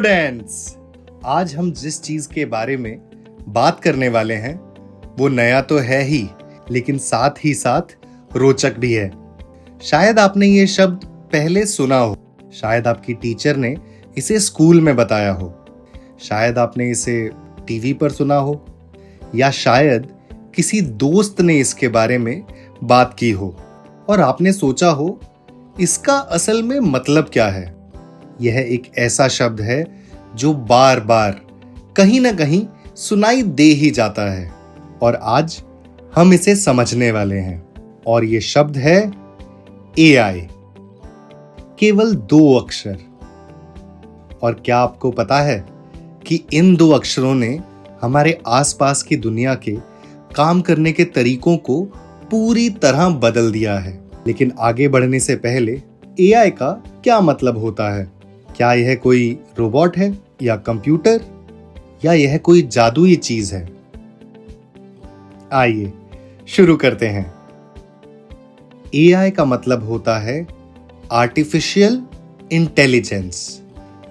Students, आज हम जिस चीज के बारे में बात करने वाले हैं वो नया तो है ही, लेकिन साथ ही साथ रोचक भी है। शायद आपने ये शब्द पहले सुना हो, शायद आपकी टीचर ने इसे स्कूल में बताया हो, शायद आपने इसे टीवी पर सुना हो, या शायद किसी दोस्त ने इसके बारे में बात की हो और आपने सोचा हो इसका असल में मतलब क्या है। यह एक ऐसा शब्द है जो बार बार कहीं ना कहीं सुनाई दे ही जाता है और आज हम इसे समझने वाले हैं। और ये शब्द है AI। केवल 2 अक्षर। और क्या आपको पता है कि इन 2 अक्षरों ने हमारे आसपास की दुनिया के काम करने के तरीकों को पूरी तरह बदल दिया है। लेकिन आगे बढ़ने से पहले AI का क्या मतलब होता है? क्या यह कोई रोबोट है या कंप्यूटर, या यह कोई जादुई चीज है? आइए शुरू करते हैं। AI का मतलब होता है आर्टिफिशियल इंटेलिजेंस।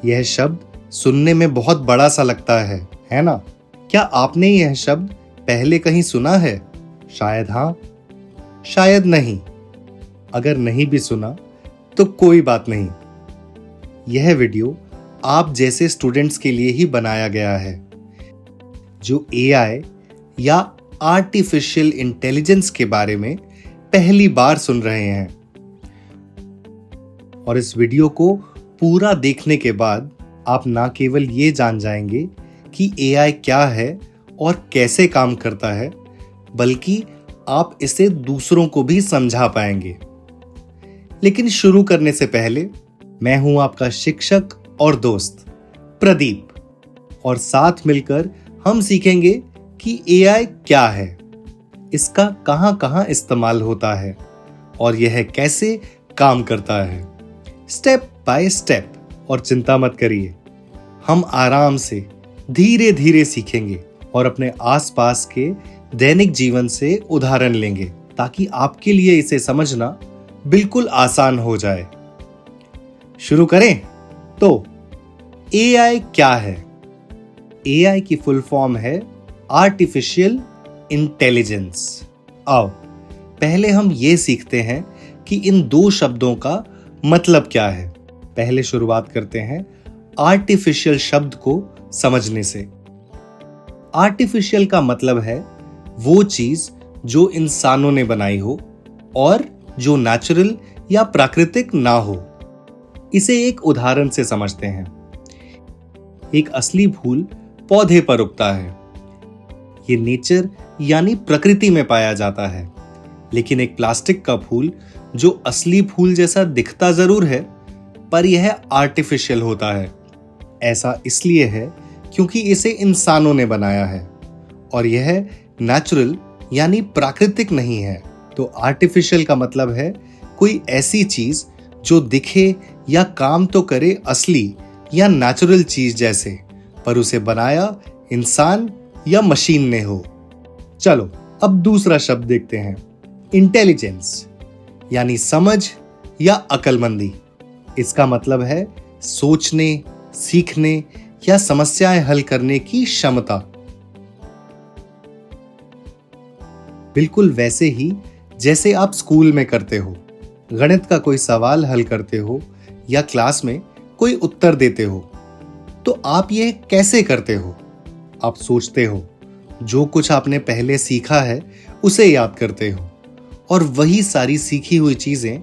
यह शब्द सुनने में बहुत बड़ा सा लगता है ना? क्या आपने यह शब्द पहले कहीं सुना है? शायद हाँ, शायद नहीं। अगर नहीं भी सुना तो कोई बात नहीं, यह वीडियो आप जैसे स्टूडेंट्स के लिए ही बनाया गया है जो AI या आर्टिफिशियल इंटेलिजेंस के बारे में पहली बार सुन रहे हैं। और इस वीडियो को पूरा देखने के बाद आप ना केवल ये जान जाएंगे कि AI क्या है और कैसे काम करता है, बल्कि आप इसे दूसरों को भी समझा पाएंगे। लेकिन शुरू करने से पहले मैं हूं आपका शिक्षक और दोस्त प्रदीप, और साथ मिलकर हम सीखेंगे कि AI क्या है, इसका कहां कहां इस्तेमाल होता है और यह कैसे काम करता है, स्टेप बाय स्टेप। और चिंता मत करिए, हम आराम से धीरे धीरे सीखेंगे और अपने आसपास के दैनिक जीवन से उदाहरण लेंगे ताकि आपके लिए इसे समझना बिल्कुल आसान हो जाए। शुरू करें तो AI क्या है? AI की फुल फॉर्म है आर्टिफिशियल इंटेलिजेंस। आओ पहले हम ये सीखते हैं कि इन 2 शब्दों का मतलब क्या है। पहले शुरुआत करते हैं आर्टिफिशियल शब्द को समझने से। आर्टिफिशियल का मतलब है वो चीज जो इंसानों ने बनाई हो और जो नेचुरल या प्राकृतिक ना हो। इसे एक उदाहरण से समझते हैं। एक असली फूल पौधे पर उगता है, ये नेचर यानी प्रकृति में पाया जाता है। लेकिन एक प्लास्टिक का फूल जो असली फूल जैसा दिखता जरूर है, पर यह आर्टिफिशियल होता है। ऐसा इसलिए है क्योंकि इसे इंसानों ने बनाया है और यह नेचुरल यानी प्राकृतिक नहीं है। तो आर्टिफिशियल का मतलब है कोई ऐसी चीज जो दिखे या काम तो करे असली या नेचुरल चीज जैसे, पर उसे बनाया इंसान या मशीन ने हो। चलो अब दूसरा शब्द देखते हैं, इंटेलिजेंस यानी समझ या अक्लमंदी। इसका मतलब है सोचने, सीखने या समस्याएं हल करने की क्षमता। बिल्कुल वैसे ही जैसे आप स्कूल में करते हो, गणित का कोई सवाल हल करते हो या क्लास में कोई उत्तर देते हो, तो आप यह कैसे करते हो? आप सोचते हो, जो कुछ आपने पहले सीखा है उसे याद करते हो, और वही सारी सीखी हुई चीजें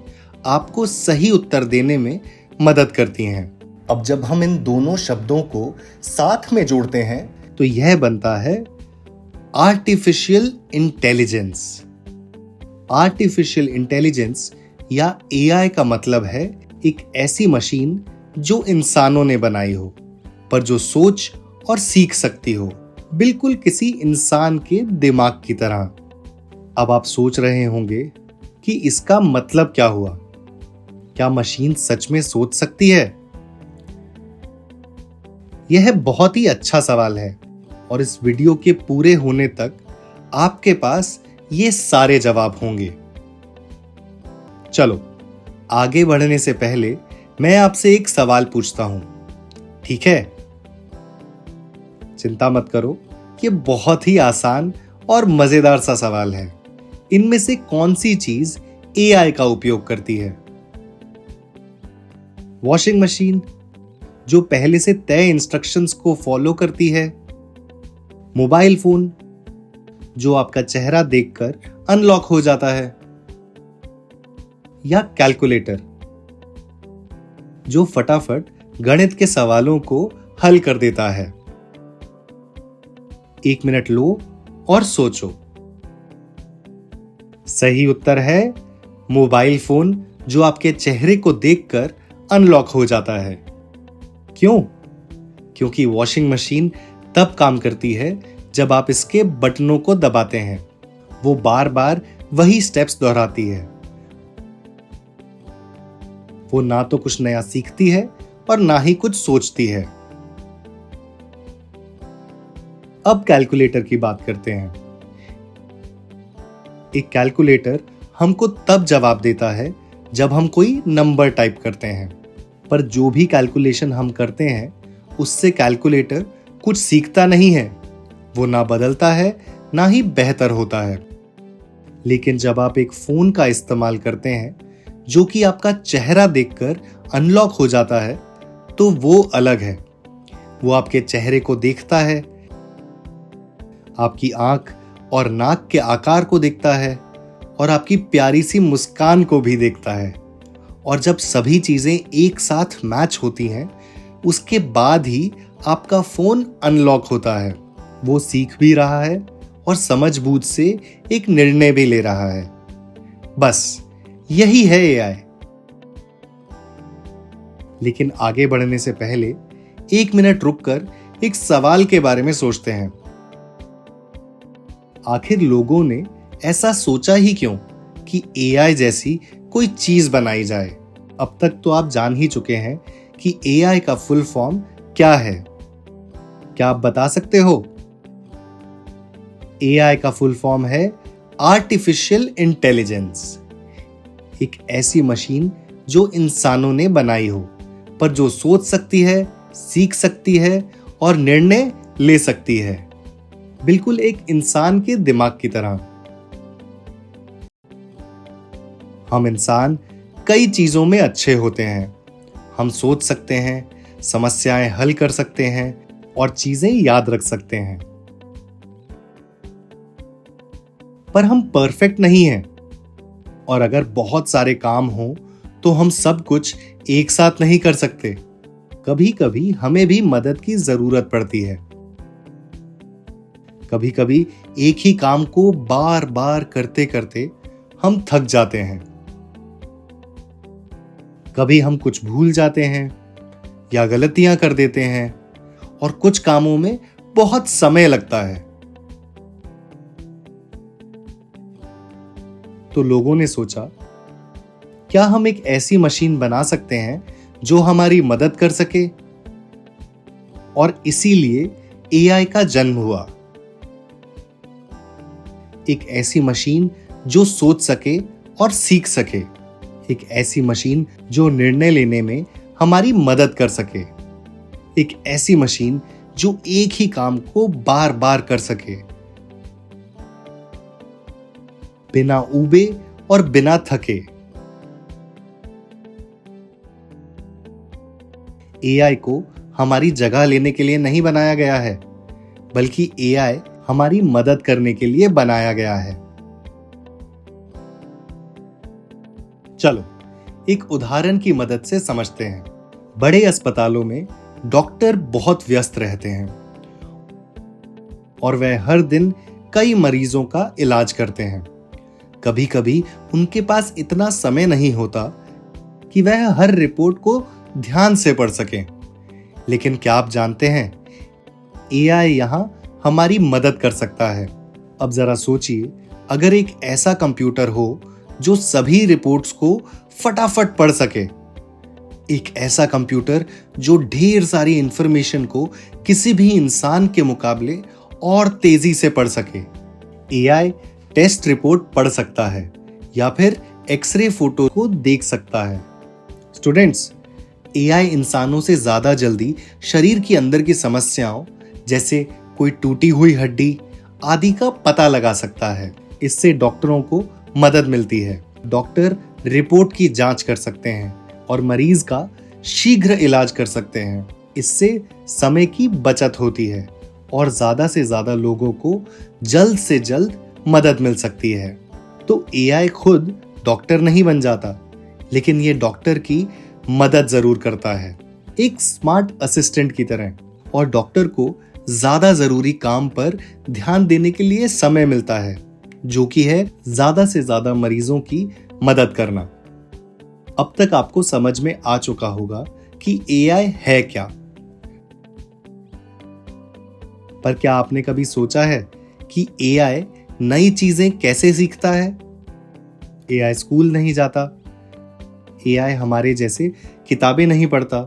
आपको सही उत्तर देने में मदद करती हैं। अब जब हम इन दोनों शब्दों को साथ में जोड़ते हैं तो यह बनता है आर्टिफिशियल इंटेलिजेंस। आर्टिफिशियल इंटेलिजेंस या AI का मतलब है एक ऐसी मशीन जो इंसानों ने बनाई हो, पर जो सोच और सीख सकती हो, बिल्कुल किसी इंसान के दिमाग की तरह। अब आप सोच रहे होंगे कि इसका मतलब क्या हुआ? क्या मशीन सच में सोच सकती है? यह बहुत ही अच्छा सवाल है और इस वीडियो के पूरे होने तक आपके पास ये सारे जवाब होंगे। चलो आगे बढ़ने से पहले मैं आपसे एक सवाल पूछता हूं, ठीक है? चिंता मत करो, ये बहुत ही आसान और मजेदार सा सवाल है। इनमें से कौन सी चीज एआई का उपयोग करती है? वॉशिंग मशीन, जो पहले से तय इंस्ट्रक्शंस को फॉलो करती है। मोबाइल फोन, जो आपका चेहरा देखकर अनलॉक हो जाता है। या कैलकुलेटर, जो फटाफट गणित के सवालों को हल कर देता है। 1 मिनट लो और सोचो। सही उत्तर है मोबाइल फोन, जो आपके चेहरे को देखकर अनलॉक हो जाता है। क्यों? क्योंकि वॉशिंग मशीन तब काम करती है जब आप इसके बटनों को दबाते हैं। वो बार बार वही स्टेप्स दोहराती है। वो ना तो कुछ नया सीखती है और ना ही कुछ सोचती है। अब कैलकुलेटर की बात करते हैं। एक कैलकुलेटर हमको तब जवाब देता है जब हम कोई नंबर टाइप करते हैं, पर जो भी कैलकुलेशन हम करते हैं उससे कैलकुलेटर कुछ सीखता नहीं है। वो ना बदलता है ना ही बेहतर होता है। लेकिन जब आप एक फोन का इस्तेमाल करते हैं जो कि आपका चेहरा देखकर अनलॉक हो जाता है, तो वो अलग है। वो आपके चेहरे को देखता है, आपकी आंख और नाक के आकार को देखता है और आपकी प्यारी सी मुस्कान को भी देखता है। और जब सभी चीजें एक साथ मैच होती हैं, उसके बाद ही आपका फोन अनलॉक होता है। वो सीख भी रहा है और समझबूझ से एक निर्णय भी ले रहा है। बस यही है एआई। लेकिन आगे बढ़ने से पहले 1 मिनट रुककर एक सवाल के बारे में सोचते हैं। आखिर लोगों ने ऐसा सोचा ही क्यों कि एआई जैसी कोई चीज बनाई जाए? अब तक तो आप जान ही चुके हैं कि एआई का फुल फॉर्म क्या है। क्या आप बता सकते हो? एआई का फुल फॉर्म है आर्टिफिशियल इंटेलिजेंस। एक ऐसी मशीन जो इंसानों ने बनाई हो, पर जो सोच सकती है, सीख सकती है और निर्णय ले सकती है, बिल्कुल एक इंसान के दिमाग की तरह। हम इंसान कई चीजों में अच्छे होते हैं। हम सोच सकते हैं, समस्याएं हल कर सकते हैं और चीजें याद रख सकते हैं, पर हम परफेक्ट नहीं हैं। और अगर बहुत सारे काम हो तो हम सब कुछ एक साथ नहीं कर सकते। कभी कभी हमें भी मदद की जरूरत पड़ती है। कभी कभी एक ही काम को बार बार करते करते हम थक जाते हैं। कभी हम कुछ भूल जाते हैं या गलतियां कर देते हैं और कुछ कामों में बहुत समय लगता है। तो लोगों ने सोचा, क्या हम एक ऐसी मशीन बना सकते हैं जो हमारी मदद कर सके? और इसीलिए एआई का जन्म हुआ। एक ऐसी मशीन जो सोच सके और सीख सके। एक ऐसी मशीन जो निर्णय लेने में हमारी मदद कर सके। एक ऐसी मशीन जो एक ही काम को बार बार कर सके, बिना ऊबे और बिना थके। एआई को हमारी जगह लेने के लिए नहीं बनाया गया है, बल्कि एआई हमारी मदद करने के लिए बनाया गया है। चलो एक उदाहरण की मदद से समझते हैं। बड़े अस्पतालों में डॉक्टर बहुत व्यस्त रहते हैं और वह हर दिन कई मरीजों का इलाज करते हैं। कभी कभी उनके पास इतना समय नहीं होता कि वह हर रिपोर्ट को ध्यान से पढ़ सकें। लेकिन क्या आप जानते हैं, एआई यहां हमारी मदद कर सकता है। अब जरा सोचिए, अगर एक ऐसा कंप्यूटर हो जो सभी रिपोर्ट्स को फटाफट पढ़ सके, एक ऐसा कंप्यूटर जो ढेर सारी इंफॉर्मेशन को किसी भी इंसान के मुकाबले और तेजी से पढ़ सके। एआई टेस्ट रिपोर्ट पढ़ सकता है या फिर एक्सरे फोटो को देख सकता है। स्टूडेंट्स, एआई इंसानों से ज्यादा जल्दी शरीर के अंदर की समस्याओं जैसे कोई टूटी हुई हड्डी आदि का पता लगा सकता है। इससे डॉक्टरों को मदद मिलती है। डॉक्टर रिपोर्ट की जांच कर सकते हैं और मरीज का शीघ्र इलाज कर सकते हैं। इससे समय की बचत होती है और ज्यादा से ज्यादा लोगों को जल्द से जल्द मदद मिल सकती है। तो एआई खुद डॉक्टर नहीं बन जाता, लेकिन ये डॉक्टर की मदद जरूर करता है, एक स्मार्ट असिस्टेंट की तरह। और डॉक्टर को ज्यादा जरूरी काम पर ध्यान देने के लिए समय मिलता है, जो कि है ज्यादा से ज्यादा मरीजों की मदद करना। अब तक आपको समझ में आ चुका होगा कि एआई है क्या। पर क्या आपने कभी सोचा है कि एआई नई चीजें कैसे सीखता है? एआई स्कूल नहीं जाता, एआई हमारे जैसे किताबें नहीं पढ़ता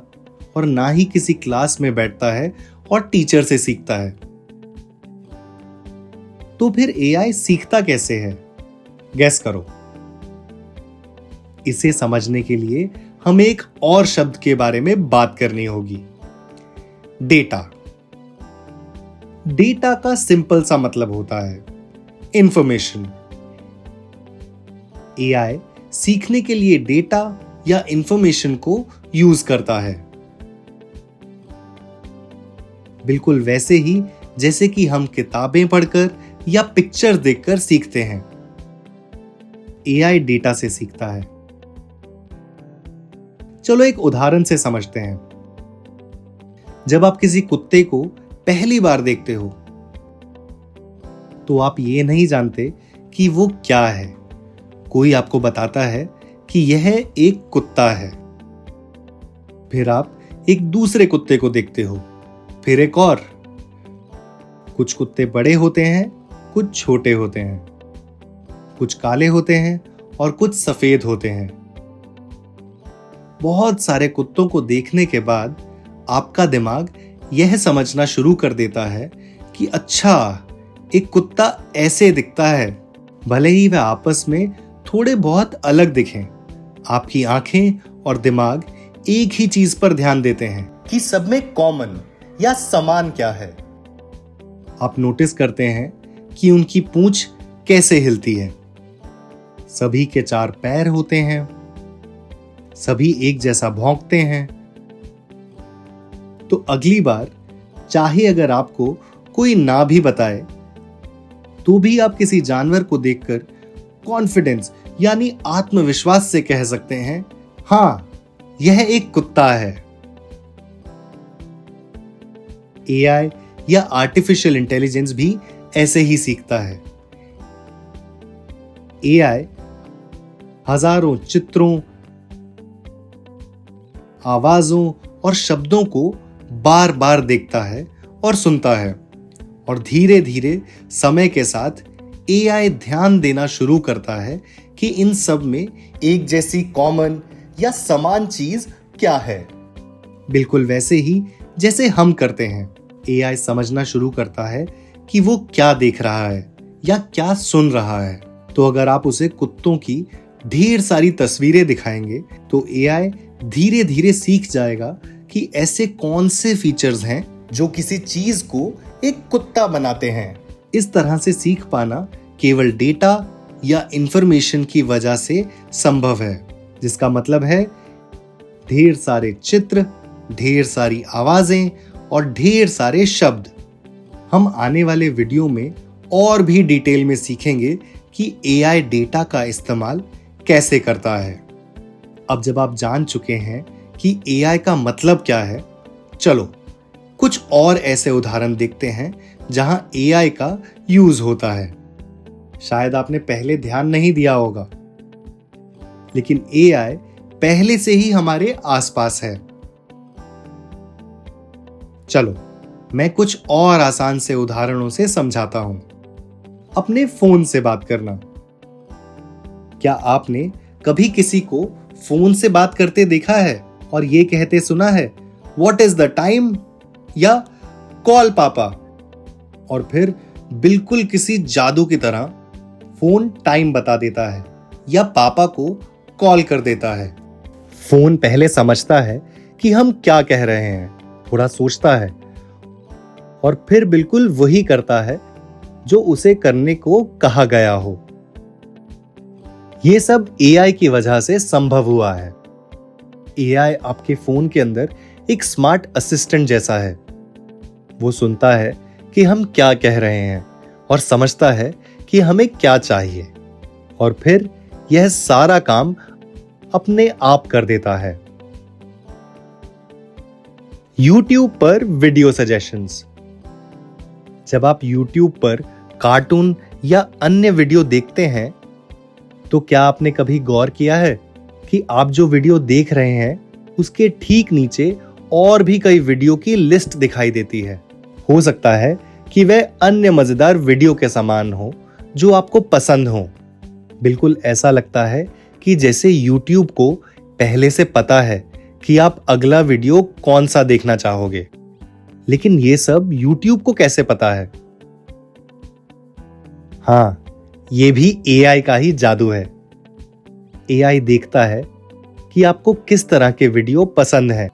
और ना ही किसी क्लास में बैठता है और टीचर से सीखता है। तो फिर एआई सीखता कैसे है? गेस करो। इसे समझने के लिए हमें एक और शब्द के बारे में बात करनी होगी, डेटा। डेटा का सिंपल सा मतलब होता है इंफॉर्मेशन। एआई सीखने के लिए डेटा या इंफॉर्मेशन को यूज करता है, बिल्कुल वैसे ही जैसे कि हम किताबें पढ़कर या पिक्चर देखकर सीखते हैं। एआई डेटा से सीखता है। चलो एक उदाहरण से समझते हैं। जब आप किसी कुत्ते को पहली बार देखते हो तो आप ये नहीं जानते कि वो क्या है। कोई आपको बताता है कि यह एक कुत्ता है। फिर आप एक दूसरे कुत्ते को देखते हो, फिर एक और। कुछ कुत्ते बड़े होते हैं, कुछ छोटे होते हैं, कुछ काले होते हैं और कुछ सफेद होते हैं। बहुत सारे कुत्तों को देखने के बाद आपका दिमाग यह समझना शुरू कर देता है कि अच्छा, एक कुत्ता ऐसे दिखता है। भले ही वह आपस में थोड़े बहुत अलग दिखें, आपकी आंखें और दिमाग एक ही चीज पर ध्यान देते हैं कि सब में कॉमन या समान क्या है। आप नोटिस करते हैं कि उनकी पूंछ कैसे हिलती है। सभी के 4 पैर होते हैं, सभी एक जैसा भौंकते हैं। तो अगली बार चाहे अगर आपको कोई ना भी बताए तो भी आप किसी जानवर को देखकर कॉन्फिडेंस यानी आत्मविश्वास से कह सकते हैं, हां, यह एक कुत्ता है। एआई या आर्टिफिशियल इंटेलिजेंस भी ऐसे ही सीखता है। एआई हजारों चित्रों, आवाजों और शब्दों को बार बार देखता है और सुनता है, और धीरे धीरे समय के साथ एआई ध्यान देना शुरू करता है कि इन सब में एक जैसी कॉमन या समान चीज क्या है। बिल्कुल वैसे ही जैसे हम करते हैं। एआई समझना शुरू करता है कि वो क्या देख रहा है या क्या सुन रहा है। तो अगर आप उसे कुत्तों की ढेर सारी तस्वीरें दिखाएंगे तो एआई धीरे धीरे सीख जाएगा कि ऐसे कौन से फीचर्स हैं जो किसी चीज को एक कुत्ता बनाते हैं। इस तरह से सीख पाना केवल डेटा या इंफॉर्मेशन की वजह से संभव है, जिसका मतलब है ढेर सारे चित्र, ढेर सारी आवाजें और ढेर सारे शब्द। हम आने वाले वीडियो में और भी डिटेल में सीखेंगे कि एआई डेटा का इस्तेमाल कैसे करता है। अब जब आप जान चुके हैं कि एआई का मतलब क्या है, चलो कुछ और ऐसे उदाहरण देखते हैं जहां एआई का यूज होता है। शायद आपने पहले ध्यान नहीं दिया होगा, लेकिन एआई पहले से ही हमारे आसपास है। चलो मैं कुछ और आसान से उदाहरणों से समझाता हूं। अपने फोन से बात करना। क्या आपने कभी किसी को फोन से बात करते देखा है और ये कहते सुना है, व्हाट इज द टाइम या कॉल पापा, और फिर बिल्कुल किसी जादू की तरह फोन टाइम बता देता है या पापा को कॉल कर देता है। फोन पहले समझता है कि हम क्या कह रहे हैं, थोड़ा सोचता है और फिर बिल्कुल वही करता है जो उसे करने को कहा गया हो। ये सब एआई की वजह से संभव हुआ है। एआई आपके फोन के अंदर एक स्मार्ट असिस्टेंट जैसा है। वो सुनता है कि हम क्या कह रहे हैं और समझता है कि हमें क्या चाहिए, और फिर यह सारा काम अपने आप कर देता है। YouTube पर वीडियो सजेशंस। जब आप YouTube पर कार्टून या अन्य वीडियो देखते हैं, तो क्या आपने कभी गौर किया है कि आप जो वीडियो देख रहे हैं उसके ठीक नीचे और भी कई वीडियो की लिस्ट दिखाई देती है। हो सकता है कि वह अन्य मजेदार वीडियो के समान हो जो आपको पसंद हो। बिल्कुल ऐसा लगता है कि जैसे YouTube को पहले से पता है कि आप अगला वीडियो कौन सा देखना चाहोगे। लेकिन ये सब YouTube को कैसे पता है? हाँ, ये भी एआई का ही जादू है। एआई देखता है कि आपको किस तरह के वीडियो पसंद है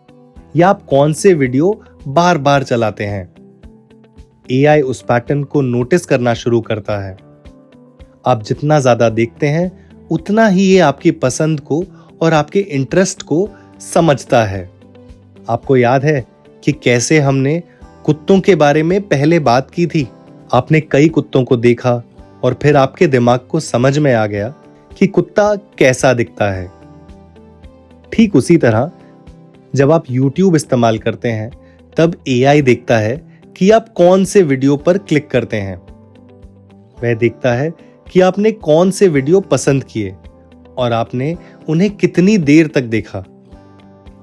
या आप कौन से वीडियो बार बार चलाते हैं। एआई उस पैटर्न को नोटिस करना शुरू करता है। आप जितना ज्यादा देखते हैं उतना ही ये आपकी पसंद को और आपके इंटरेस्ट को समझता है। आपको याद है कि कैसे हमने कुत्तों के बारे में पहले बात की थी? आपने कई कुत्तों को देखा और फिर आपके दिमाग को समझ में आ गया कि कुत्ता कैसा दिखता है। ठीक उसी तरह जब आप YouTube इस्तेमाल करते हैं, तब एआई देखता है कि आप कौन से वीडियो पर क्लिक करते हैं। वह देखता है कि आपने कौन से वीडियो पसंद किए और आपने उन्हें कितनी देर तक देखा।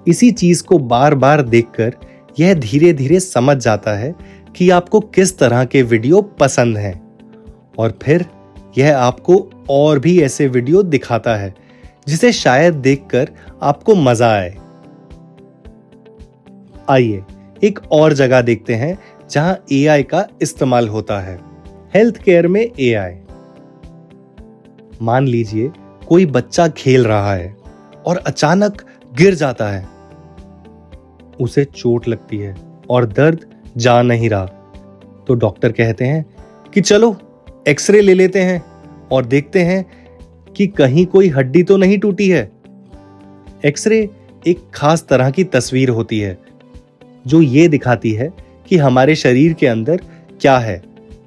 इसी चीज को बार बार देखकर यह धीरे धीरे समझ जाता है कि आपको किस तरह के वीडियो पसंद हैं, और फिर यह आपको और भी ऐसे वीडियो दिखाता है जिसे शायद देखकर आपको मजा आए। आइए एक और जगह देखते हैं जहां एआई का इस्तेमाल होता है। हेल्थ केयर में एआई। मान लीजिए कोई बच्चा खेल रहा है और अचानक गिर जाता है। उसे चोट लगती है और दर्द जा नहीं रहा, तो डॉक्टर कहते हैं कि चलो एक्सरे ले लेते हैं और देखते हैं कि कहीं कोई हड्डी तो नहीं टूटी है। एक्सरे एक खास तरह की तस्वीर होती है जो ये दिखाती है कि हमारे शरीर के अंदर क्या है,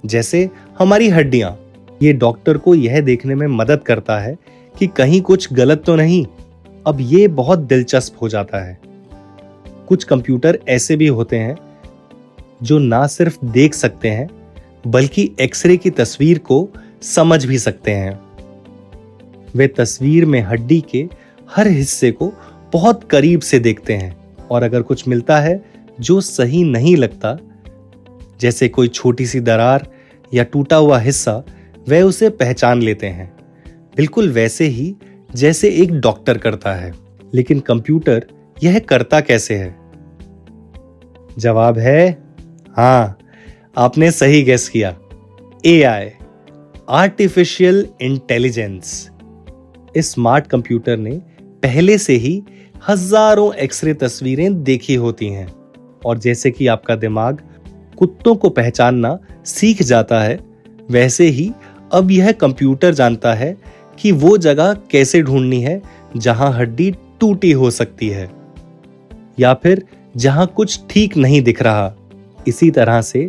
जैसे हमारी हड्डियां। ये डॉक्टर को यह देखने में मदद करता है कि कहीं कुछ गलत तो नहीं। अब ये बहुत दिलचस्प हो जाता है। कुछ कंप्यूटर ऐसे भी होते हैं जो ना सिर्फ देख सकते हैं बल्कि एक्सरे की तस्वीर को समझ भी सकते हैं। वे तस्वीर में हड्डी के हर हिस्से को बहुत करीब से देखते हैं, और अगर कुछ मिलता है जो सही नहीं लगता, जैसे कोई छोटी सी दरार या टूटा हुआ हिस्सा, वे उसे पहचान लेते हैं, बिल्कुल वैसे ही जैसे एक डॉक्टर करता है। लेकिन कंप्यूटर यह करता कैसे है? जवाब है हाँ, आपने सही गेस किया। AI, artificial intelligence. इस स्मार्ट कंप्यूटर ने पहले से ही हजारों एक्सरे तस्वीरें देखी होती हैं, और जैसे कि आपका दिमाग कुत्तों को पहचानना सीख जाता है, वैसे ही अब यह कंप्यूटर जानता है कि वो जगह कैसे ढूंढनी है जहां हड्डी टूटी हो सकती है या फिर जहां कुछ ठीक नहीं दिख रहा। इसी तरह से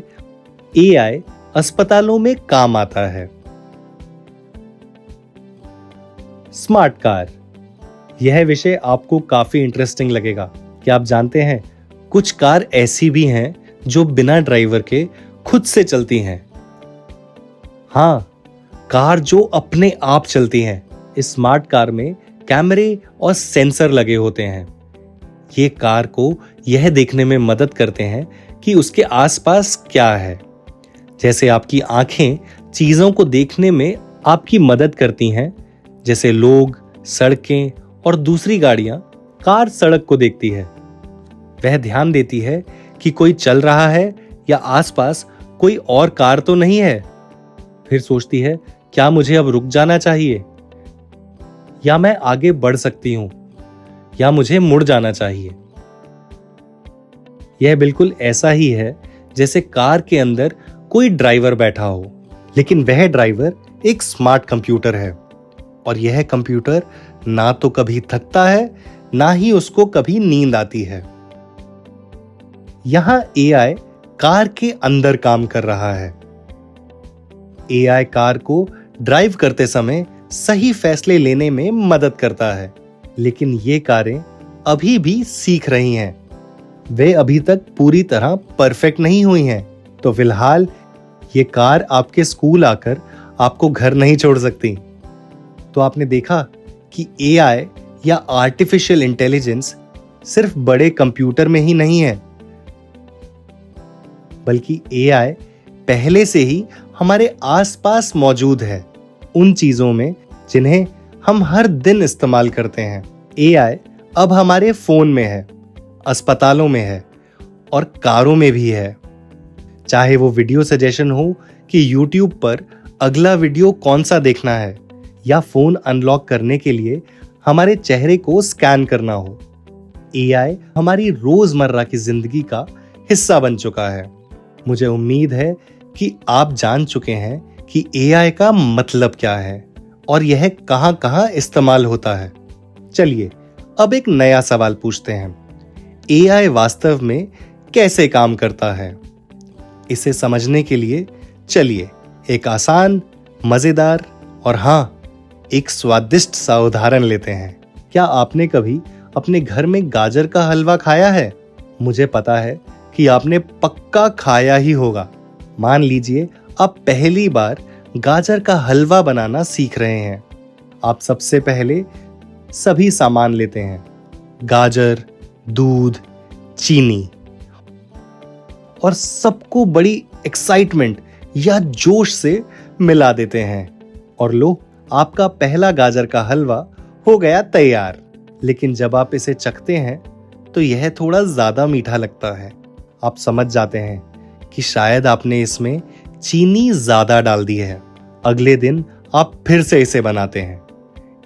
एआई अस्पतालों में काम आता है। Smart car. यह विषय आपको काफी इंटरेस्टिंग लगेगा। क्या आप जानते हैं कुछ कार ऐसी भी हैं जो बिना ड्राइवर के खुद से चलती हैं। हाँ, कार जो अपने आप चलती हैं। इस स्मार्ट कार में कैमरे और सेंसर लगे होते हैं। ये कार को यह देखने में मदद करते हैं कि उसके आसपास क्या है। जैसे आपकी आंखें चीजों को देखने में आपकी मदद करती हैं, जैसे लोग, सड़कें और दूसरी गाड़ियां, कार सड़क को देखती है। वह ध्यान देती है कि कोई चल रहा है या आसपास कोई और कार तो नहीं है। फिर सोचती है, क्या मुझे अब रुक जाना चाहिए, या मैं आगे बढ़ सकती हूं, या मुझे मुड़ जाना चाहिए। यह बिल्कुल ऐसा ही है जैसे कार के अंदर कोई ड्राइवर बैठा हो, लेकिन वह ड्राइवर एक स्मार्ट कंप्यूटर है और यह कंप्यूटर ना तो कभी थकता है, ना ही उसको कभी नींद आती है। यहां एआई कार के अंदर काम कर रहा है। एआई कार को ड्राइव करते समय सही फैसले लेने में मदद करता है, लेकिन ये कारें अभी भी सीख रही हैं। वे अभी तक पूरी तरह परफेक्ट नहीं हुई हैं। तो फिलहाल ये कार आपके स्कूल आकर आपको घर नहीं छोड़ सकती। तो आपने देखा कि एआई या आर्टिफिशियल इंटेलिजेंस सिर्फ बड़े कंप्यूटर में ही नहीं है, बल्कि एआई पहले से ही हमारे आसपास मौजूद है, उन चीजों में जिन्हें हम हर दिन इस्तेमाल करते हैं। एआई अब हमारे फोन में है, अस्पतालों में है और कारों में भी है। चाहे वो वीडियो सजेशन हो कि YouTube पर अगला वीडियो कौन सा देखना है, या फोन अनलॉक करने के लिए हमारे चेहरे को स्कैन करना हो, एआई हमारी रोजमर्रा की जिंदगी का हिस्सा बन चुका है। मुझे उम्मीद है कि आप जान चुके हैं कि एआई का मतलब क्या है और यह कहां कहां इस्तेमाल होता है। चलिए अब एक नया सवाल पूछते हैं। एआई वास्तव में कैसे काम करता है? इसे समझने के लिए चलिए एक आसान, मजेदार और हाँ, एक स्वादिष्ट सा उदाहरण लेते हैं। क्या आपने कभी अपने घर में गाजर का हलवा खाया है? मुझे पता है कि आपने पक्का खाया ही होगा। मान लीजिए आप पहली बार गाजर का हलवा बनाना सीख रहे हैं। आप सबसे पहले सभी सामान लेते हैं, गाजर, दूध, चीनी, और सबको बड़ी एक्साइटमेंट या जोश से मिला देते हैं और लो, आपका पहला गाजर का हलवा हो गया तैयार। लेकिन जब आप इसे चखते हैं तो यह थोड़ा ज्यादा मीठा लगता है। आप समझ जाते हैं कि शायद आपने इसमें चीनी ज्यादा डाल दी है। अगले दिन आप फिर से इसे बनाते हैं।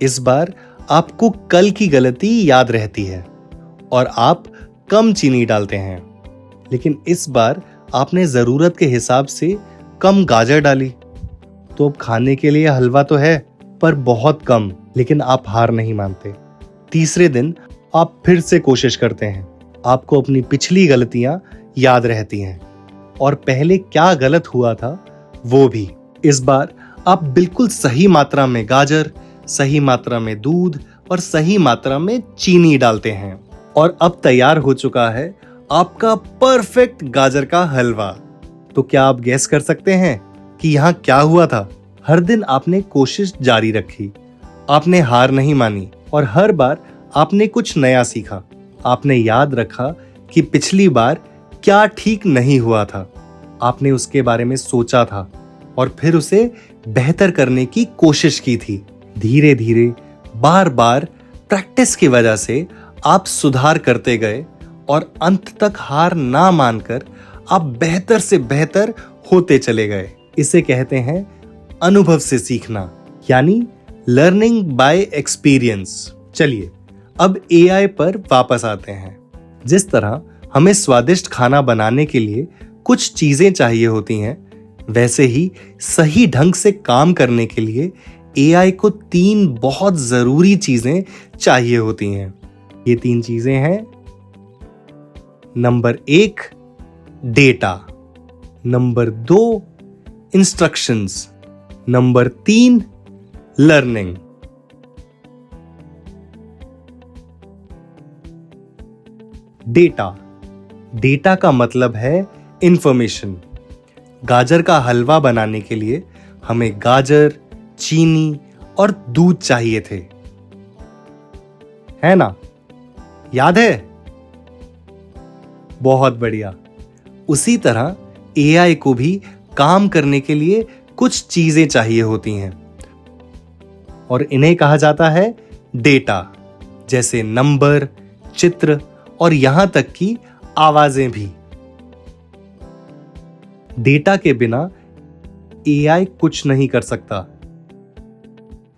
इस बार आपको कल की गलती याद रहती है और आप कम चीनी डालते हैं, लेकिन इस बार आपने जरूरत के हिसाब से कम गाजर डाली। तो अब खाने के लिए हलवा तो है, पर बहुत कम। लेकिन आप हार नहीं मानते। तीसरे दिन आप फिर से कोशिश करते हैं। आपको अपनी पिछली गलतियां याद रहती हैं और पहले क्या गलत हुआ था वो भी। इस बार आप बिल्कुल सही मात्रा में गाजर, सही मात्रा में दूध और सही मात्रा में चीनी डालते हैं और अब तैयार हो चुका है आपका परफेक्ट गाजर का हलवा। तो क्या आप गैस कर सकते हैं कि यहाँ क्या हुआ था? हर दिन आपने कोशिश जारी रखी, आपने हार नहीं मानी और हर बार आपने कुछ नया सीखा। आपने याद रखा कि पिछली बार क्या ठीक नहीं हुआ था। आपने उसके बारे में सोचा था और फिर उसे बेहतर करने की कोशिश की थी। धीरे धीरे, बार बार प्रैक्टिस की वजह से आप सुधार करते गए और अंत तक हार ना मानकर आप बेहतर से बेहतर होते चले गए। इसे कहते हैं अनुभव से सीखना, यानी लर्निंग बाय एक्सपीरियंस। चलिए अब एआई पर वापस आते हैं। जिस तरह हमें स्वादिष्ट खाना बनाने के लिए कुछ चीजें चाहिए होती हैं, वैसे ही सही ढंग से काम करने के लिए एआई को 3 बहुत जरूरी चीजें चाहिए होती हैं। ये 3 चीजें हैं। Number 1 data, number 2 instructions, number 3 learning. Data का मतलब है इंफॉर्मेशन। गाजर का हलवा बनाने के लिए हमें गाजर, चीनी और दूध चाहिए थे, है ना? याद है? बहुत बढ़िया। उसी तरह एआई को भी काम करने के लिए कुछ चीजें चाहिए होती हैं और इन्हें कहा जाता है डेटा, जैसे नंबर, चित्र और यहां तक कि आवाजें भी। डेटा के बिना एआई कुछ नहीं कर सकता।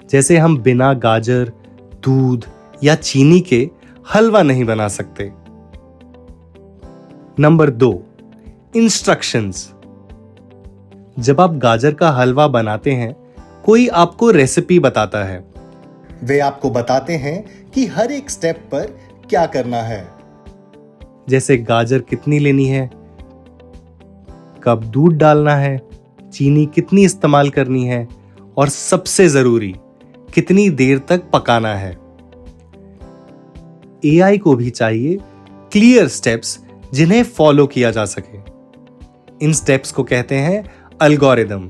जैसे हम बिना गाजर, दूध या चीनी के हलवा नहीं बना सकते। Number 2 instructions. जब आप गाजर का हलवा बनाते हैं, कोई आपको रेसिपी बताता है। वे आपको बताते हैं कि हर एक स्टेप पर क्या करना है, जैसे गाजर कितनी लेनी है, कब दूध डालना है, चीनी कितनी इस्तेमाल करनी है और सबसे जरूरी कितनी देर तक पकाना है। एआई को भी चाहिए क्लियर स्टेप्स जिन्हें फॉलो किया जा सके। इन स्टेप्स को कहते हैं एल्गोरिदम।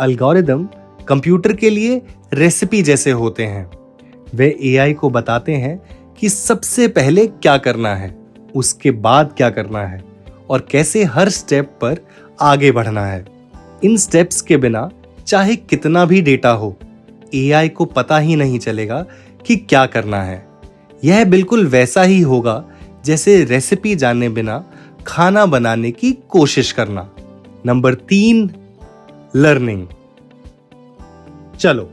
एल्गोरिदम कंप्यूटर के लिए रेसिपी जैसे होते हैं। वे एआई को बताते हैं कि सबसे पहले क्या करना है, उसके बाद क्या करना है और कैसे हर स्टेप पर आगे बढ़ना है। इन स्टेप्स के बिना चाहे कितना भी डेटा हो, एआई को पता ही नहीं चलेगा कि क्या करना है। यह बिल्कुल वैसा ही होगा जैसे रेसिपी जाने बिना खाना बनाने की कोशिश करना। Number 3, learning. चलो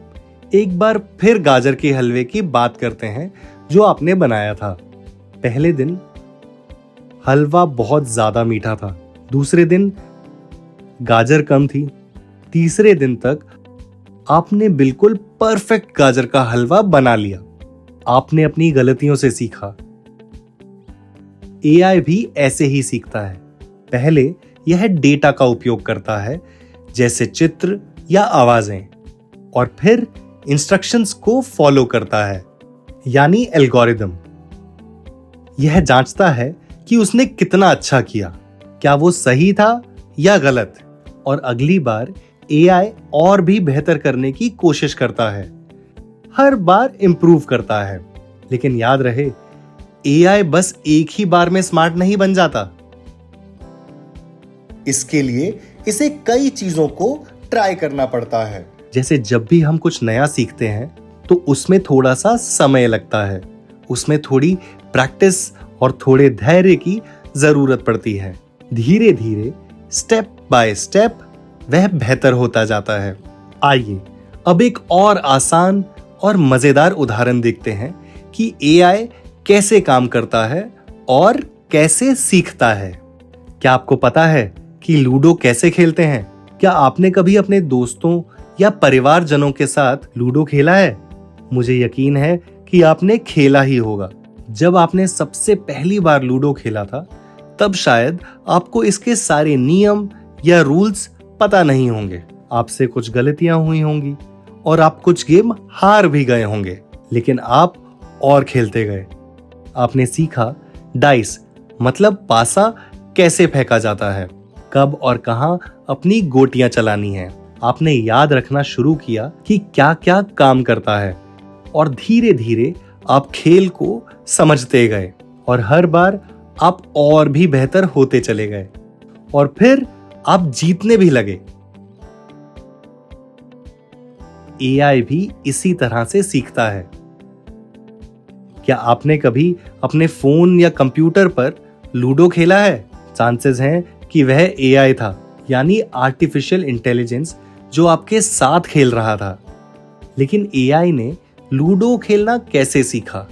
एक बार फिर गाजर के हलवे की बात करते हैं जो आपने बनाया था। पहले दिन हलवा बहुत ज्यादा मीठा था, दूसरे दिन गाजर कम थी, तीसरे दिन तक आपने बिल्कुल परफेक्ट गाजर का हलवा बना लिया। आपने अपनी गलतियों से सीखा। एआई भी ऐसे ही सीखता है। पहले यह डेटा का उपयोग करता है, जैसे चित्र या आवाजें, और फिर इंस्ट्रक्शंस को फॉलो करता है, यानी एल्गोरिदम। यह जांचता है कि उसने कितना अच्छा किया, क्या वो सही था या गलत, और अगली बार एआई और भी बेहतर करने की कोशिश करता है। हर बार इंप्रूव करता है। लेकिन याद रहे, एआई बस एक ही बार में स्मार्ट नहीं बन जाता। इसके लिए इसे कई चीजों को ट्राई करना पड़ता है। जैसे जब भी हम कुछ नया सीखते हैं तो उसमें थोड़ा सा समय लगता है, उसमें थोड़ी प्रैक्टिस और थोड़े धैर्य की जरूरत पड़ती है। धीरे धीरे, स्टेप बाय स्टेप वह बेहतर होता जाता है। आइए अब एक और आसान और मजेदार उदाहरण देखते हैं कि एआई कैसे काम करता है और कैसे सीखता है। क्या आपको पता है कि लूडो कैसे खेलते हैं? क्या आपने कभी अपने दोस्तों या परिवारजनों के साथ लूडो खेला है? मुझे यकीन है कि आपने खेला ही होगा। जब आपने सबसे पहली बार लूडो खेला था, तब शायद आपको इसके सारे नियम या रूल्स पता नहीं होंगे। आपसे कुछ गलतियां हुई होंगी और आप कुछ गेम हार भी गए होंगे, लेकिन आप और खेलते गए। आपने सीखा डाइस मतलब पासा कैसे फेंका जाता है, कब और कहां अपनी गोटियां चलानी है। आपने याद रखना शुरू किया कि क्या क्या काम करता है, और धीरे धीरे आप खेल को समझते गए और हर बार आप और भी बेहतर होते चले गए और फिर आप जीतने भी लगे। एआई भी इसी तरह से सीखता है। क्या आपने कभी अपने फोन या कंप्यूटर पर लूडो खेला है? चांसेस हैं कि वह एआई था, यानी आर्टिफिशियल इंटेलिजेंस, जो आपके साथ खेल रहा था। लेकिन एआई ने लूडो खेलना कैसे सीखा?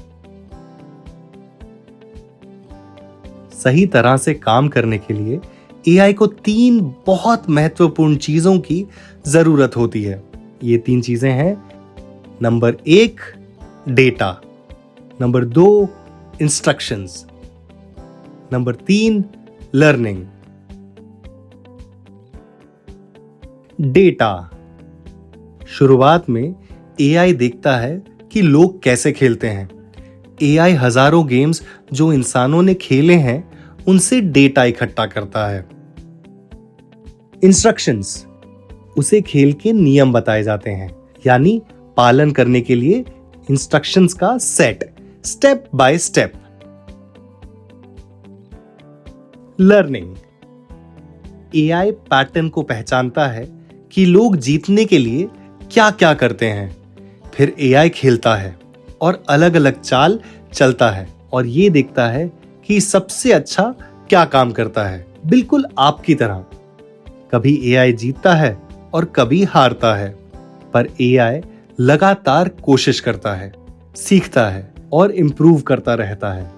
सही तरह से काम करने के लिए एआई को 3 बहुत महत्वपूर्ण चीजों की जरूरत होती है। ये 3 चीजें हैं। Number 1, data. Number 2, instructions. Number 3, learning. Data. शुरुआत में एआई देखता है कि लोग कैसे खेलते हैं। एआई हजारों गेम्स जो इंसानों ने खेले हैं, उनसे डेटा इकट्ठा करता है। इंस्ट्रक्शंस। उसे खेल के नियम बताए जाते हैं, यानी पालन करने के लिए इंस्ट्रक्शंस का set, step by step. Learning. AI pattern को पहचानता है कि लोग जीतने के लिए क्या क्या करते हैं। फिर एआई खेलता है और अलग अलग चाल चलता है और ये देखता है कि सबसे अच्छा क्या काम करता है, बिल्कुल आपकी तरह। कभी एआई जीतता है और कभी हारता है, पर एआई लगातार कोशिश करता है, सीखता है और इम्प्रूव करता रहता है।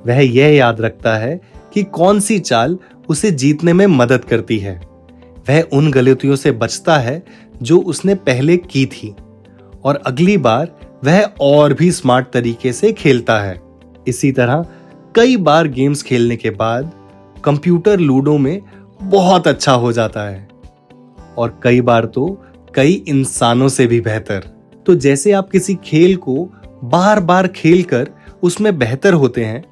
वह यह याद रखता है कि कि कौन सी चाल उसे जीतने में मदद करती है। वह उन गलतियों से बचता है जो उसने पहले की थी और अगली बार वह और भी स्मार्ट तरीके से खेलता है। इसी तरह कई बार गेम्स खेलने के बाद कंप्यूटर लूडो में बहुत अच्छा हो जाता है और कई बार तो कई इंसानों से भी बेहतर। तो जैसे आप किसी खेल को बार बार खेलकर उसमें बेहतर होते हैं,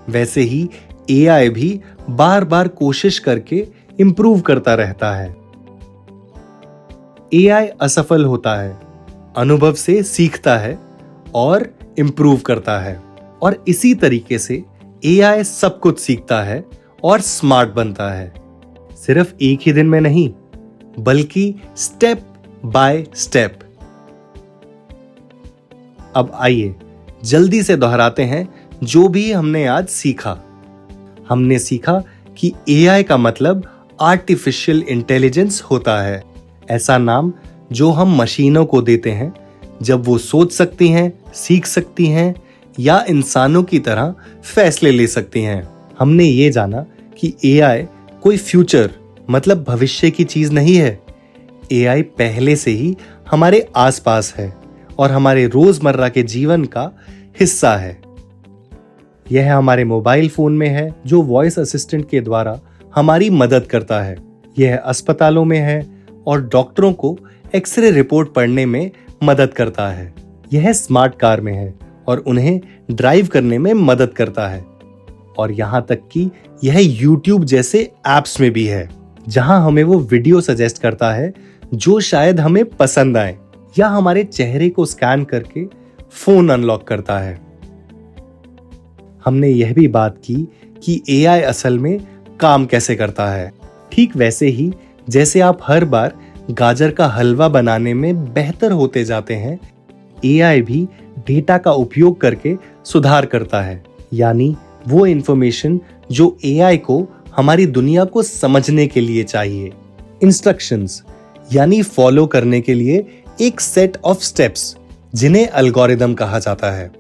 वैसे ही एआई भी बार बार कोशिश करके इंप्रूव करता रहता है। एआई असफल होता है, अनुभव से सीखता है और इंप्रूव करता है और इसी तरीके से एआई सब कुछ सीखता है और स्मार्ट बनता है, सिर्फ एक ही दिन में नहीं बल्कि स्टेप बाय स्टेप। अब आइए जल्दी से दोहराते हैं जो भी हमने आज सीखा। हमने सीखा कि एआई का मतलब आर्टिफिशियल इंटेलिजेंस होता है, ऐसा नाम जो हम मशीनों को देते हैं जब वो सोच सकती हैं, सीख सकती हैं या इंसानों की तरह फैसले ले सकती हैं। हमने ये जाना कि एआई कोई फ्यूचर मतलब भविष्य की चीज नहीं है। एआई पहले से ही हमारे आसपास है और हमारे रोजमर्रा के जीवन का हिस्सा है। यह हमारे मोबाइल फोन में है जो वॉइस असिस्टेंट के द्वारा हमारी मदद करता है। यह अस्पतालों में है और डॉक्टरों को एक्सरे रिपोर्ट पढ़ने में मदद करता है। यह स्मार्ट कार में है और उन्हें ड्राइव करने में मदद करता है। और यहाँ तक कि यह YouTube जैसे एप्स में भी है, जहां हमें वो वीडियो सजेस्ट करता है जो शायद हमें पसंद आए या हमारे चेहरे को स्कैन करके फोन अनलॉक करता है। हमने यह भी बात की कि एआई असल में काम कैसे करता है। ठीक वैसे ही जैसे आप हर बार गाजर का हलवा बनाने में बेहतर होते जाते हैं, एआई भी डेटा का उपयोग करके सुधार करता है, यानी वो इंफॉर्मेशन जो एआई को हमारी दुनिया को समझने के लिए चाहिए। इंस्ट्रक्शंस यानी फॉलो करने के लिए एक सेट ऑफ स्टेप्स जिन्हें एल्गोरिदम कहा जाता है।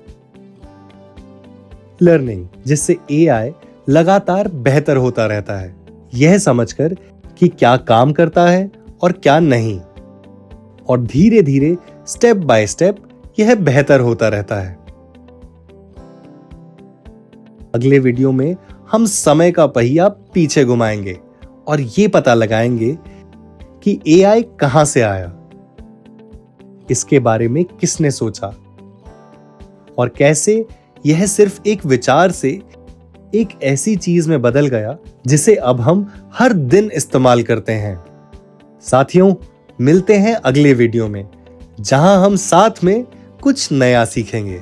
लर्निंग जिससे एआई लगातार बेहतर होता रहता है, यह समझकर कि क्या काम करता है और क्या नहीं, और धीरे धीरे स्टेप बाय स्टेप यह बेहतर होता रहता है। अगले वीडियो में हम समय का पहिया पीछे घुमाएंगे और ये पता लगाएंगे कि एआई कहां से आया, इसके बारे में किसने सोचा और कैसे यह सिर्फ एक विचार से एक ऐसी चीज में बदल गया जिसे अब हम हर दिन इस्तेमाल करते हैं। साथियों, मिलते हैं अगले वीडियो में जहां हम साथ में कुछ नया सीखेंगे।